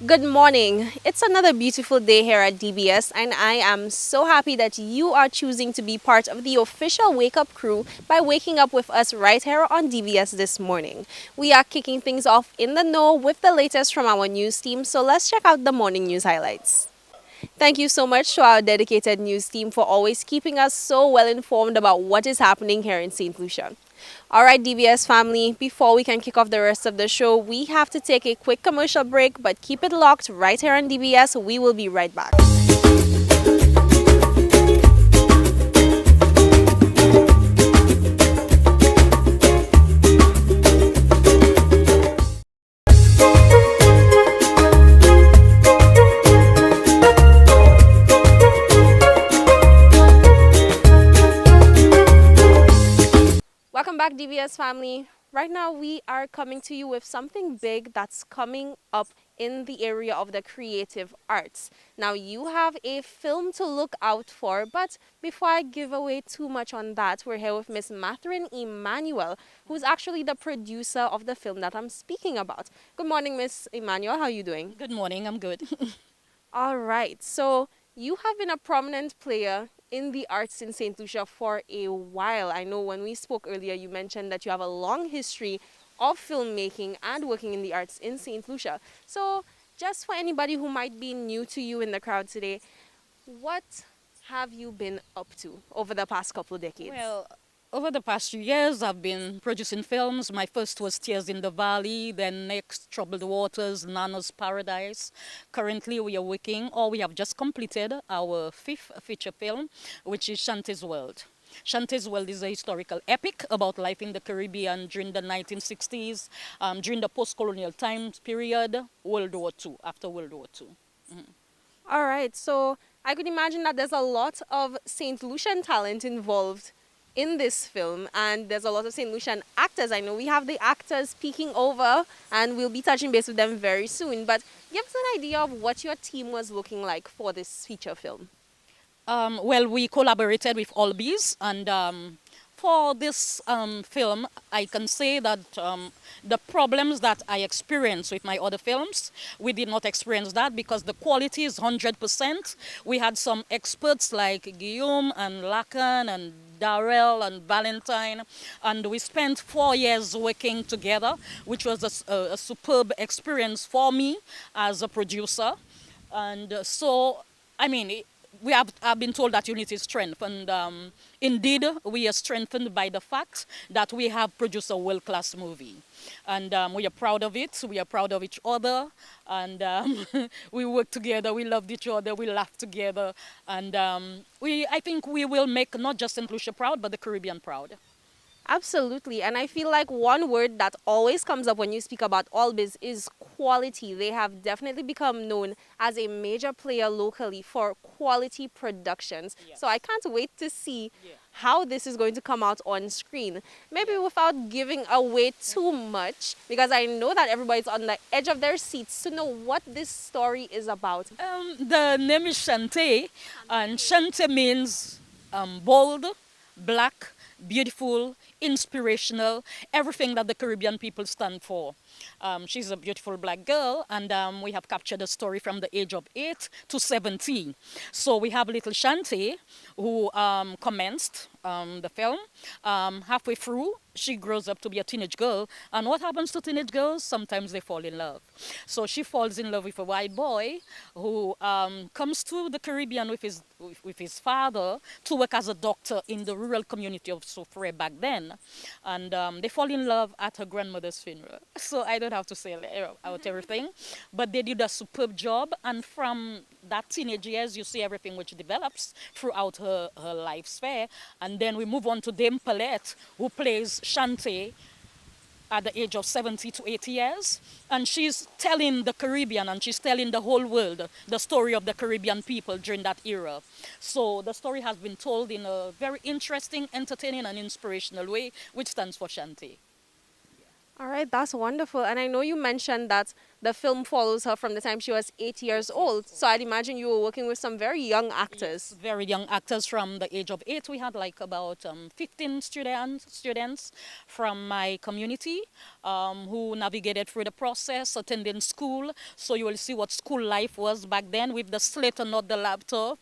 Good morning. It's another beautiful day here at DBS, and I am so happy that you are choosing to be part of the official Wake Up crew by waking up with us right here on DBS this morning. We are kicking things off in the know with the latest from our news team, so let's check out the morning news highlights. Thank you so much to our dedicated news team for always keeping us so well informed about what is happening here in St. Lucia. All right, DBS family, before we can kick off the rest of the show, we have to take a quick commercial break, but keep it locked right here on DBS. We will be right back. Welcome back, DBS family. Right now, we are coming to you with something big that's coming up in the area of the creative arts. Now, you have a film to look out for, but before I give away too much on that, we're here with Miss Mathurin Emmanuel, who's actually the producer of the film that I'm speaking about. Good morning, Miss Emmanuel. How are you doing? Good morning, I'm good. All right. So you have been a prominent player in the arts in St. Lucia for a while. I know when we spoke earlier, you mentioned that you have a long history of filmmaking and working in the arts in St. Lucia. So just for anybody who might be new to you in the crowd today, what have you been up to over the past couple of decades? Well, over the past few years, I've been producing films. My first was Tears in the Valley, then next Troubled Waters, Nana's Paradise. Currently, we are working, or we have just completed our fifth feature film, which is Shanty's World. Shanty's World is a historical epic about life in the Caribbean during the 1960s, during the post-colonial times period, World War II, after World War II. All right, so I could imagine that there's a lot of St. Lucian talent involved in this film, and there's a lot of St. Lucian actors. I know we have the actors peeking over, and we'll be touching base with them very soon. But give us an idea of what your team was looking like for this feature film. Well, we collaborated with Albies, and for this film, I can say that the problems that I experienced with my other films, we did not experience that because the quality is 100%. We had some experts like Guillaume and Lacan and Darrell and Valentine, and we spent 4 years working together, which was a superb experience for me as a producer. And so, I mean, I've been told that unity is strength, and indeed we are strengthened by the fact that we have produced a world-class movie, and we are proud of it. We are proud of each other, and we work together. We loved each other. We laughed together, and I think we will make not just St. Lucia proud, but the Caribbean proud. Absolutely. And I feel like one word that always comes up when you speak about Albiz is quality. They have definitely become known as a major player locally for quality productions. Yeah. So I can't wait to see Yeah. how this is going to come out on screen. Maybe without giving away too much, because I know that everybody's on the edge of their seats to know what this story is about. The name is Shante, and Shante means bold, black, beautiful, inspirational, everything that the Caribbean people stand for. She's a beautiful black girl, and we have captured a story from the age of 8 to 17. So we have little Shante, who commenced the film. Halfway through, she grows up to be a teenage girl. And what happens to teenage girls? Sometimes they fall in love. So she falls in love with a white boy who comes to the Caribbean with his father to work as a doctor in the rural community of Soufrière back then. And they fall in love at her grandmother's funeral. So I don't have to say out everything. But they did a superb job. And from that teenage years, you see everything which develops throughout her life sphere. And then we move on to Dame Palette, who plays Shante at the age of 70 to 80 years. And she's telling the Caribbean and she's telling the whole world the story of the Caribbean people during that era. So the story has been told in a very interesting, entertaining, and inspirational way, which stands for Shante. All right, that's wonderful. And I know you mentioned that the film follows her from the time she was 8 years old. So I'd imagine you were working with some very young Yes, actors. very young actors from the age of 8. We had like about 15 students from my community who navigated through the process, attending school. So you will see what school life was back then with the slate and not the laptop.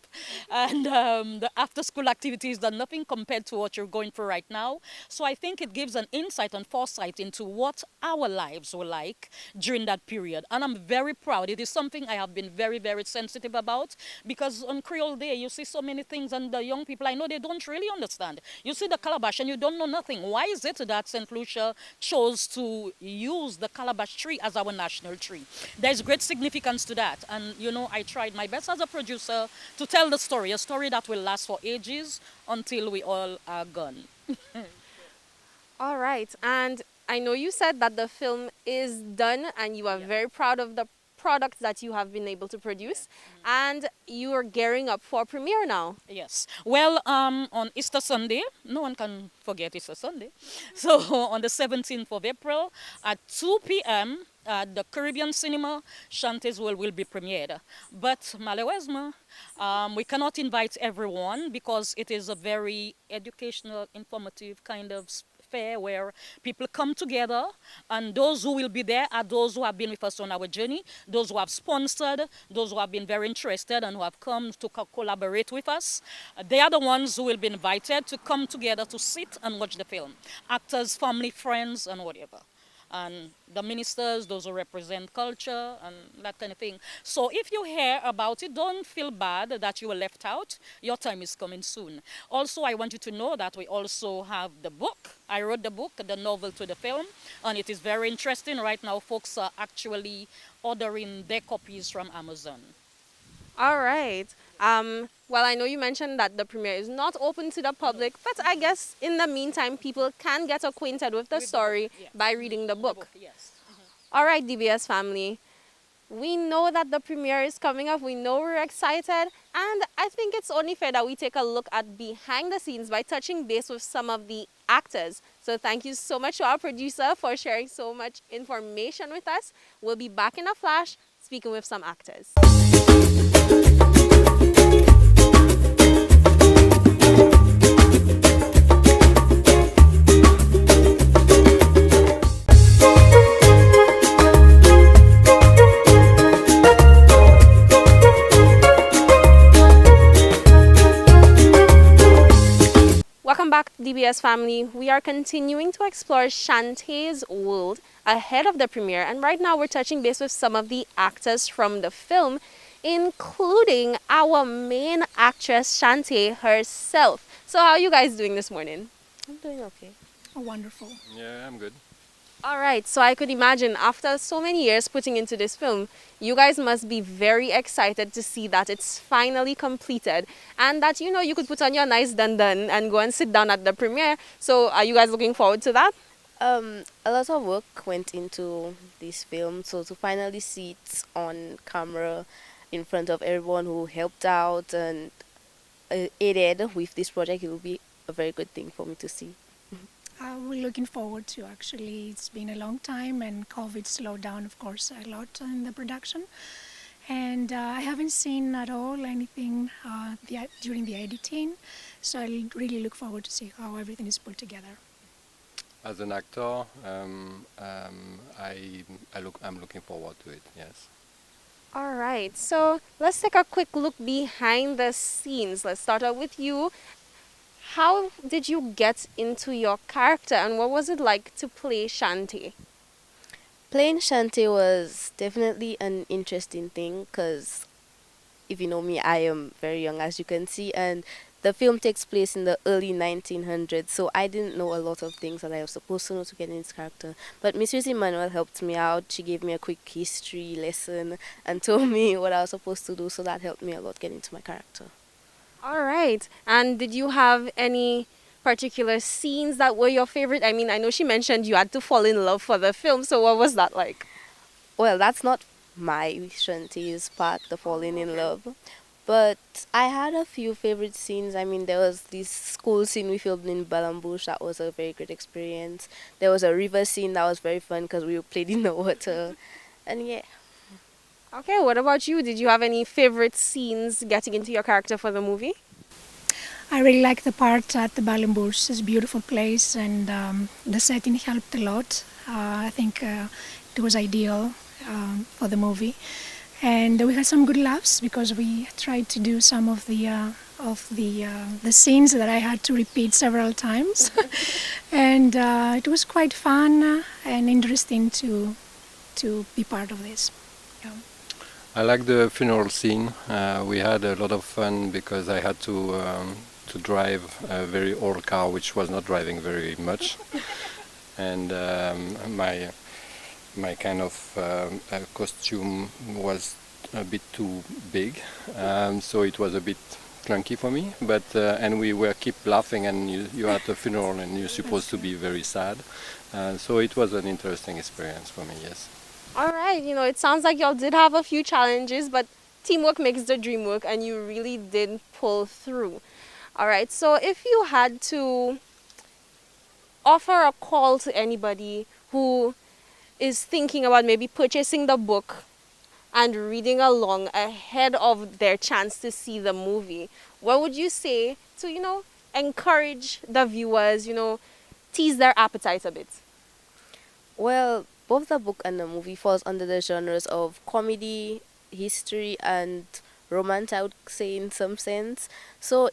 And the after school activities are nothing compared to what you're going through right now. So I think it gives an insight and foresight into what our lives were like during that period. And I'm very proud. It is something I have been very, very sensitive about because on Creole Day, you see so many things, and the young people I know they don't really understand. You see the calabash and you don't know nothing. Why is it that St. Lucia chose to use the calabash tree as our national tree? There's great significance to that. And you know, I tried my best as a producer to tell the story, a story that will last for ages until we all are gone. All right. And I know you said that the film is done and you are very proud of the products that you have been able to produce. And you are gearing up for premiere now. Yes. Well, on Easter Sunday, no one can forget Easter Sunday. So on the 17th of April at 2 p.m. at the Caribbean Cinema, Shantae's will be premiered. But malheureusement, we cannot invite everyone because it is a very educational, informative kind of fair where people come together, and those who will be there are those who have been with us on our journey, those who have sponsored, those who have been very interested and who have come to collaborate with us. They are the ones who will be invited to come together to sit and watch the film. Actors, family, friends, and whatever. And the ministers, those who represent culture and that kind of thing. So if you hear about it, don't feel bad that you were left out. Your time is coming soon. Also, I want you to know that we also have the book. I wrote the book, the novel to the film, and it is very interesting. Right now, folks are actually ordering their copies from Amazon. All right. Well, I know you mentioned that the premiere is not open to the public, but I guess in the meantime, people can get acquainted with the With the book, story yeah. by reading the book. Yes. All right, DBS family. We know that the premiere is coming up. We know we're excited. And I think it's only fair that we take a look at behind the scenes by touching base with some of the actors. So thank you so much to our producer for sharing so much information with us. We'll be back in a flash speaking with some actors. Welcome back, DBS family. We are continuing to explore Shantae's world ahead of the premiere, and right now we're touching base with some of the actors from the film, including our main actress, Shantae herself. So how are you guys doing this morning? I'm doing okay. Oh, wonderful. Yeah, I'm good. All right, so I could imagine after so many years putting into this film, you guys must be very excited to see that it's finally completed and that, you know, you could put on your nice dun-dun and go and sit down at the premiere. So are you guys looking forward to that? A lot of work went into this film, so to finally see it on camera in front of everyone who helped out and aided with this project, it will be a very good thing for me to see. We're looking forward to actually. It's been a long time, and COVID slowed down, of course, a lot in the production. And I haven't seen at all anything during the editing, so I really look forward to see how everything is put together. As an actor, I'm looking forward to it. Yes. All right, so let's take a quick look behind the scenes. Let's start out with you. How did you get into your character and what was it like to play Shantae? Playing Shantae was definitely an interesting thing because if you know me, I am very young, as you can see, and the film takes place in the early 1900s, so I didn't know a lot of things that I was supposed to know to get in this character. But Miss Rizzi Manuel helped me out. She gave me a quick history lesson and told me what I was supposed to do, so that helped me a lot get into my character. All right, and did you have any particular scenes that were your favorite? I mean, I know she mentioned you had to fall in love for the film, so what was that like? Well, that's not my Shantae's part, the falling in love. But I had a few favorite scenes. I mean, there was this school scene we filmed in Balambush. That was a very great experience. There was a river scene that was very fun because we played in the water. And yeah. Okay, what about you? Did you have any favorite scenes getting into your character for the movie? I really like the part at the Balimbush. It's a beautiful place, and the setting helped a lot. I think it was ideal for the movie, and we had some good laughs because we tried to do some of the scenes that I had to repeat several times, and it was quite fun and interesting to be part of this. Yeah. I like the funeral scene. We had a lot of fun because I had to drive a very old car, which was not driving very much, and my kind of costume was a bit too big, so it was a bit clunky for me. But and we were keep laughing, and you at a funeral, and you're supposed to be very sad. So it was an interesting experience for me. Yes. All right, it sounds like y'all did have a few challenges, but teamwork makes the dream work, and you really did pull through. All right, so if you had to offer a call to anybody who is thinking about maybe purchasing the book and reading along ahead of their chance to see the movie, what would you say to, encourage the viewers, tease their appetite a bit? Well, both the book and the movie falls under the genres of comedy, history, and romance, I would say in some sense. So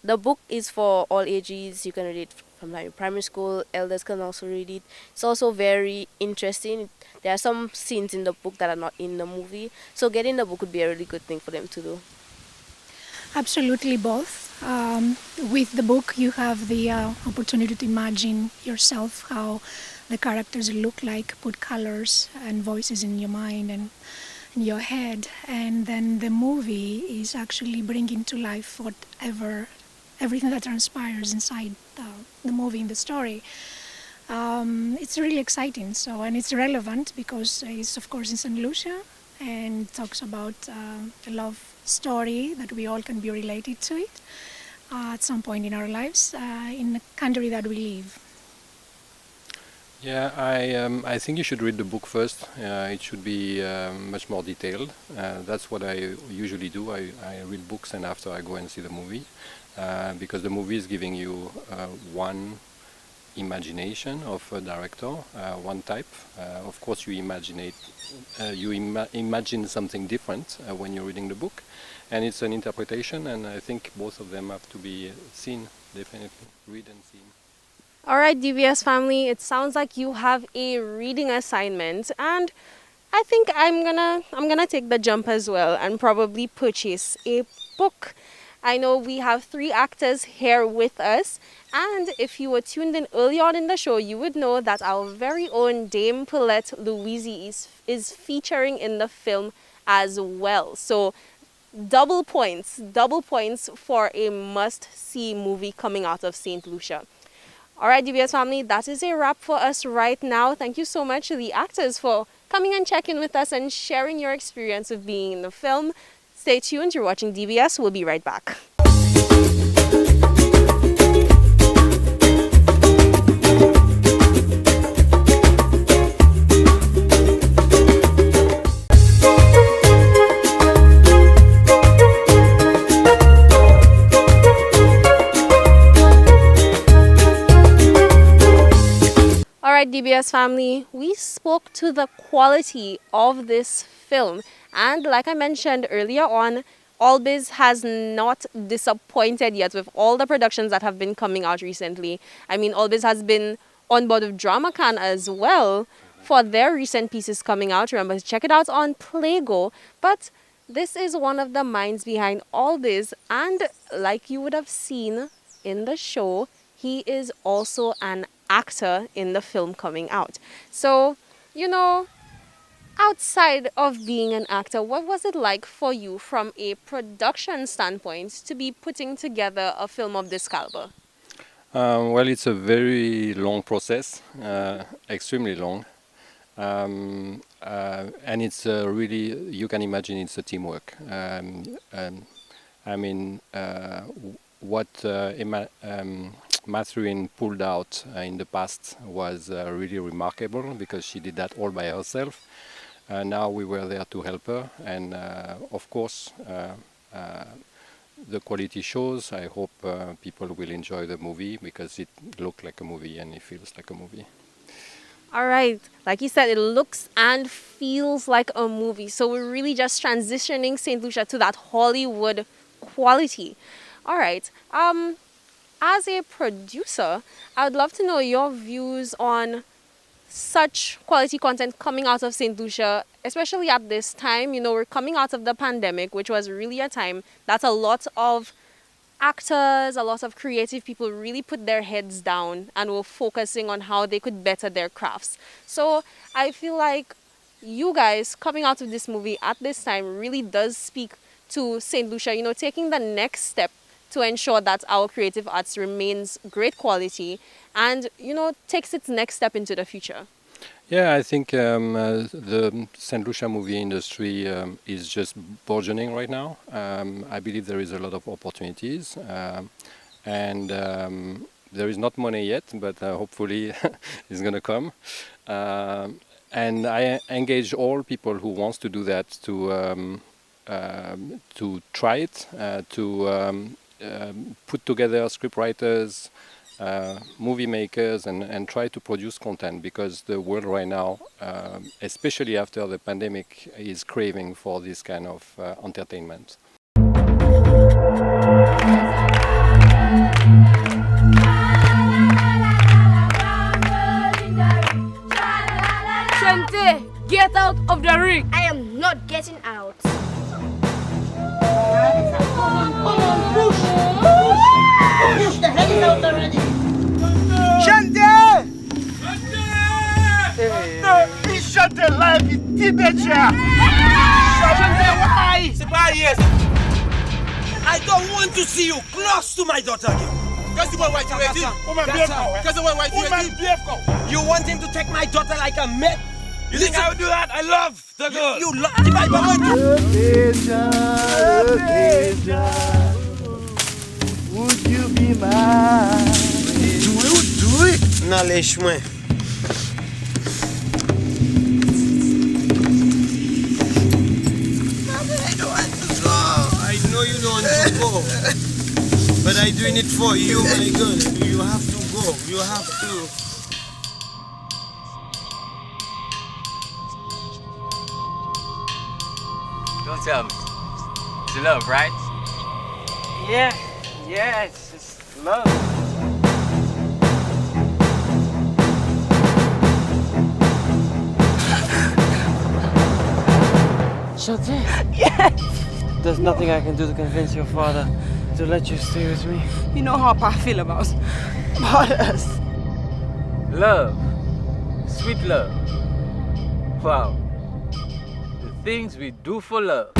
the book is for all ages. You can read it from like primary school. Elders can also read it. It's also very interesting. There are some scenes in the book that are not in the movie. So getting the book would be a really good thing for them to do. Absolutely both. With the book, you have the opportunity to imagine yourself how the characters look like, put colors and voices in your mind and in your head, and then the movie is actually bringing to life everything that transpires inside the movie, in the story. It's really exciting. So, and it's relevant because it's of course in St. Lucia and talks about a love story that we all can be related to it at some point in our lives in the country that we live. Yeah, I think you should read the book first. It should be much more detailed. That's what I usually do. I read books and after I go and see the movie because the movie is giving you one imagination of a director, one type. Of course, imagine something different when you're reading the book, and it's an interpretation. And I think both of them have to be seen. Definitely, read and see. All right, DBS family, it sounds like you have a reading assignment, and I think I'm gonna take the jump as well and probably purchase a book. I know we have 3 actors here with us, and if you were tuned in early on in the show, you would know that our very own Dame Paulette Louise is featuring in the film as well. So double points for a must-see movie coming out of St. Lucia. All right, DBS family, that is a wrap for us right now. Thank you so much to the actors for coming and checking with us and sharing your experience of being in the film. Stay tuned. You're watching DBS. We'll be right back. Alright, DBS family, we spoke to the quality of this film, and like I mentioned earlier on, Allbiz has not disappointed yet with all the productions that have been coming out recently. I mean, Allbiz has been on board with DramaCon as well for their recent pieces coming out. Remember to check it out on Playgo. But this is one of the minds behind Allbiz, and like you would have seen in the show, he is also an actor in the film coming out. So, outside of being an actor, what was it like for you from a production standpoint to be putting together a film of this caliber? Well, it's a very long process, extremely long. And it's really, you can imagine it's a teamwork. I mean, what Mathurin pulled out in the past was really remarkable because she did that all by herself. Now we were there to help her, and of course, the quality shows. I hope people will enjoy the movie because it looked like a movie and it feels like a movie. All right. Like you said, it looks and feels like a movie. So we're really just transitioning St. Lucia to that Hollywood quality. All right. As a producer, I would love to know your views on such quality content coming out of St. Lucia, especially at this time. You know, we're coming out of the pandemic, which was really a time that a lot of actors, a lot of creative people really put their heads down and were focusing on how they could better their crafts. So I feel like you guys coming out of this movie at this time really does speak to St. Lucia, you know, taking the next step to ensure that our creative arts remains great quality and, you know, takes its next step into the future. Yeah, I think the St. Lucia movie industry is just burgeoning right now. I believe there is a lot of opportunities, and there is not money yet, but hopefully it's going to come. And I engage all people who wants to do that to try it, to put together scriptwriters, movie makers, and try to produce content, because the world right now, especially after the pandemic, is craving for this kind of entertainment. Shante, get out of the ring! I am not getting out. Push the head out already. Shante! He shut the life in Tibet. Shante, why? Yes. I don't want to see you close to my daughter again. Because the one white you waiting. Because the one white you waiting. You want him to take my daughter like a man? You think I would do that? I love the girl. You love the would you be mine? Do it. Nah, lèche moi. I know you don't want to go, but I'm doing it for you, my girl. You have to go. You have to. Don't tell me. It's love, right? Yeah, it's just love. Shante? Yes! There's nothing I can do to convince your father to let you stay with me. You know how I feel about us. Love. Sweet love. Wow. The things we do for love.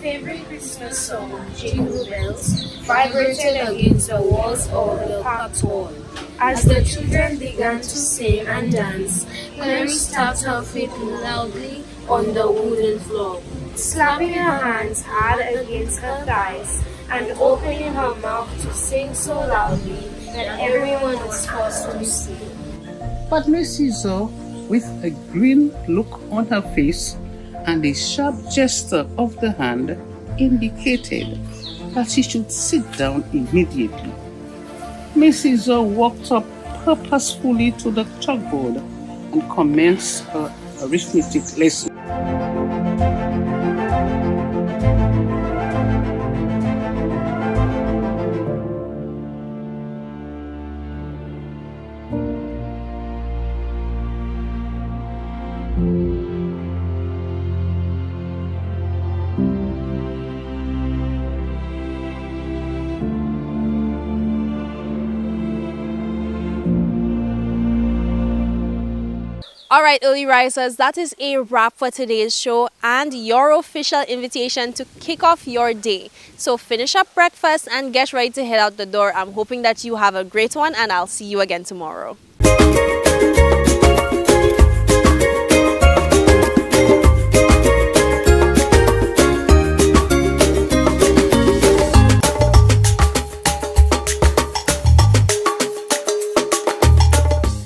Favorite Christmas song, Jingle Bells, vibrated against the walls of the packed hall. As the children began to sing and dance, Mary stamped her feet loudly on the wooden floor, slapping her hands hard against her thighs and opening her mouth to sing so loudly that everyone was forced to listen. But Mrs. O, with a grim look on her face and a sharp gesture of the hand, indicated that she should sit down immediately. Mrs. O walked up purposefully to the chalkboard and commenced her arithmetic lesson. All right, early risers, that is a wrap for today's show and your official invitation to kick off your day. So finish up breakfast and get ready to head out the door. I'm hoping that you have a great one, and I'll see you again tomorrow.